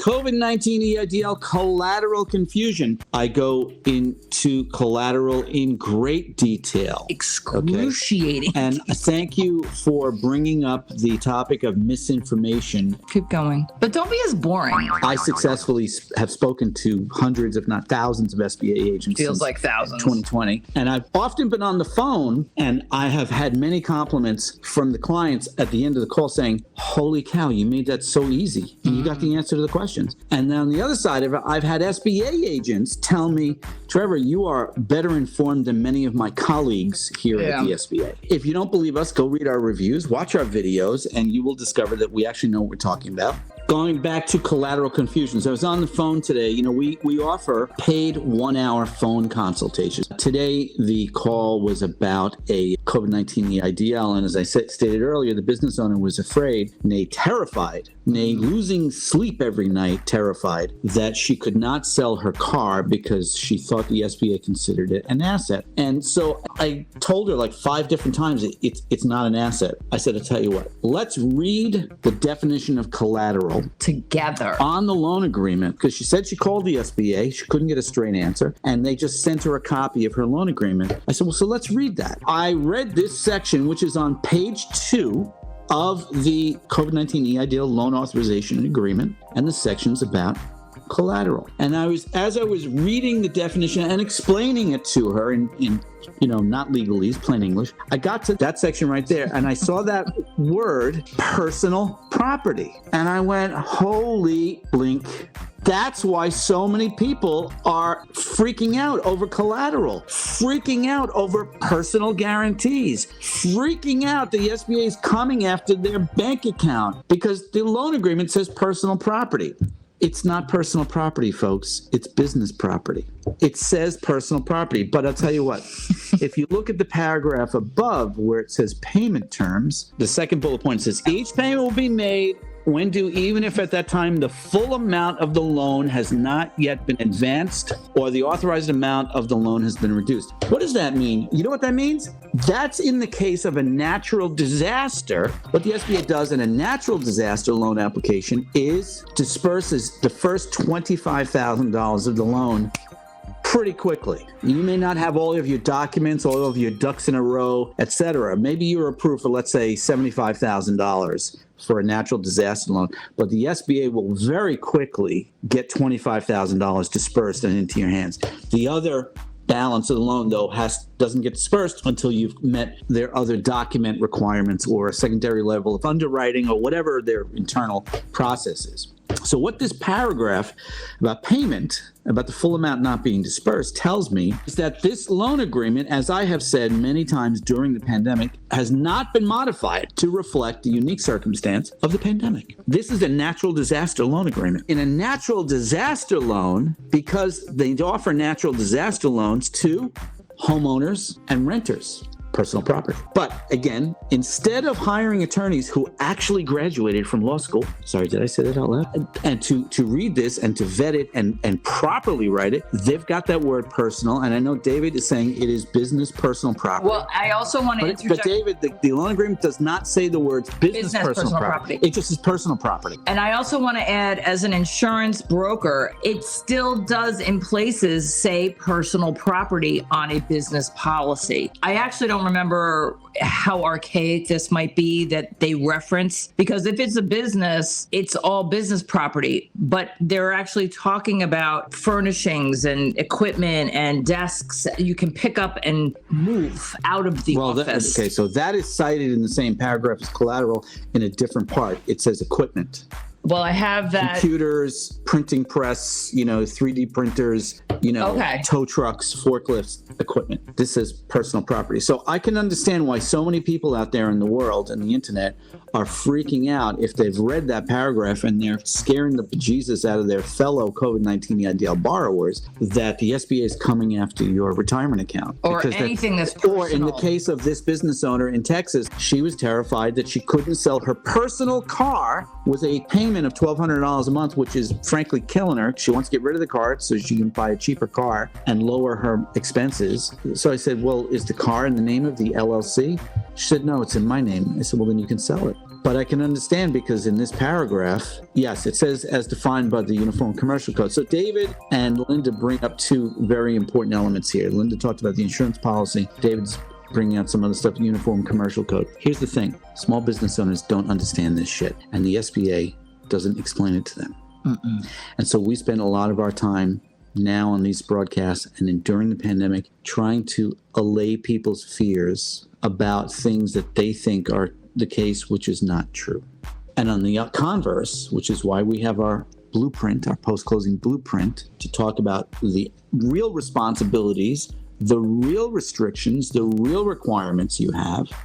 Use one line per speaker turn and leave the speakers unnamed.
COVID-19 EIDL collateral confusion. I go into collateral in great detail.
Excruciating.
Okay? And thank you for bringing up the topic of misinformation.
Keep going. But don't be as boring.
I successfully have spoken to hundreds, if not thousands, of SBA agents.
Feels like thousands.
2020. And I've often been on the phone, and I have had many compliments from the clients at the end of the call saying, holy cow, you made that so easy. And you got the answer to the question. And then on the other side of it, I've had SBA agents tell me, Trevor, you are better informed than many of my colleagues here at the SBA. If you don't believe us, go read our reviews, watch our videos, and you will discover that we actually know what we're talking about. Going back to collateral confusions, I was on the phone today. You know, we offer paid 1-hour phone consultations. Today, the call was about a COVID-19 EIDL, and as I stated earlier, the business owner was afraid, nay, terrified, nay, losing sleep every night, terrified that she could not sell her car because she thought the SBA considered it an asset. And so I told her like 5 different times, it's not an asset. I said, I'll tell you what, let's read the definition of collateral
together
on the loan agreement, because she said she called the SBA, she couldn't get a straight answer, and they just sent her a copy of her loan agreement. I said, well, so let's read that. I read this section, which is on page 2 of the COVID-19 EIDL loan authorization agreement, and the section's about collateral. And as I was reading the definition and explaining it to her in not legalese, plain English, I got to that section right there, and I saw that word, personal property. And I went, holy blink. That's why so many people are freaking out over collateral, freaking out over personal guarantees, freaking out the SBA is coming after their bank account because the loan agreement says personal property. It's not personal property, folks. It's business property. It says personal property, but I'll tell you what, if you look at the paragraph above where it says payment terms, the second bullet point says each payment will be made when due, even if at that time the full amount of the loan has not yet been advanced or the authorized amount of the loan has been reduced. What does that mean? You know what that means? That's in the case of a natural disaster. What the SBA does in a natural disaster loan application is disperses the first $25,000 of the loan pretty quickly. You may not have all of your documents, all of your ducks in a row, etc. Maybe you're approved for, let's say, $75,000 for a natural disaster loan, but the SBA will very quickly get $25,000 dispersed and into your hands. The other balance of the loan, though, doesn't get dispersed until you've met their other document requirements or a secondary level of underwriting or whatever their internal process is. So what this paragraph about payment, about the full amount not being dispersed, tells me is that this loan agreement, as I have said many times during the pandemic, has not been modified to reflect the unique circumstance of the pandemic. This is a natural disaster loan agreement. In a natural disaster loan, because they offer natural disaster loans to homeowners and renters, personal property. But again, instead of hiring attorneys who actually graduated from law school, sorry, did I say that out loud? And to read this and to vet it and properly write it, they've got that word personal. And I know David is saying it is business personal property.
Well, I also want to interject.
But David, the loan agreement does not say the words business personal property. It just is personal property.
And I also want to add, as an insurance broker, it still does in places say personal property on a business policy. I actually don't remember how archaic this might be that they reference, because if it's a business, it's all business property, but they're actually talking about furnishings and equipment and desks you can pick up and move out of the office.
Okay, so that is cited in the same paragraph as collateral in a different part. It says equipment.
Well, I have that.
Computers, printing press, 3D printers, tow trucks, forklifts, equipment. This is personal property. So I can understand why so many people out there in the world and the internet are freaking out if they've read that paragraph and they're scaring the bejesus out of their fellow COVID-19 EIDL borrowers that the SBA is coming after your retirement account.
Or anything that's personal.
Or in the case of this business owner in Texas, she was terrified that she couldn't sell her personal car with a payment of $1,200 a month, which is frankly killing her. She wants to get rid of the car so she can buy a cheaper car and lower her expenses. So I said, well, is the car in the name of the LLC? She said, no, it's in my name. I said, well, then you can sell it. But I can understand because in this paragraph, yes, it says as defined by the Uniform Commercial Code. So David and Linda bring up two very important elements here. Linda talked about the insurance policy. David's bringing out some other stuff, Uniform Commercial Code. Here's the thing. Small business owners don't understand this shit, and the SBA doesn't explain it to them. And so we spend a lot of our time now on these broadcasts and during the pandemic trying to allay people's fears about things that they think are the case, which is not true. And on the converse, which is why we have our blueprint, our post-closing blueprint, to talk about the real responsibilities, the real restrictions, the real requirements you have,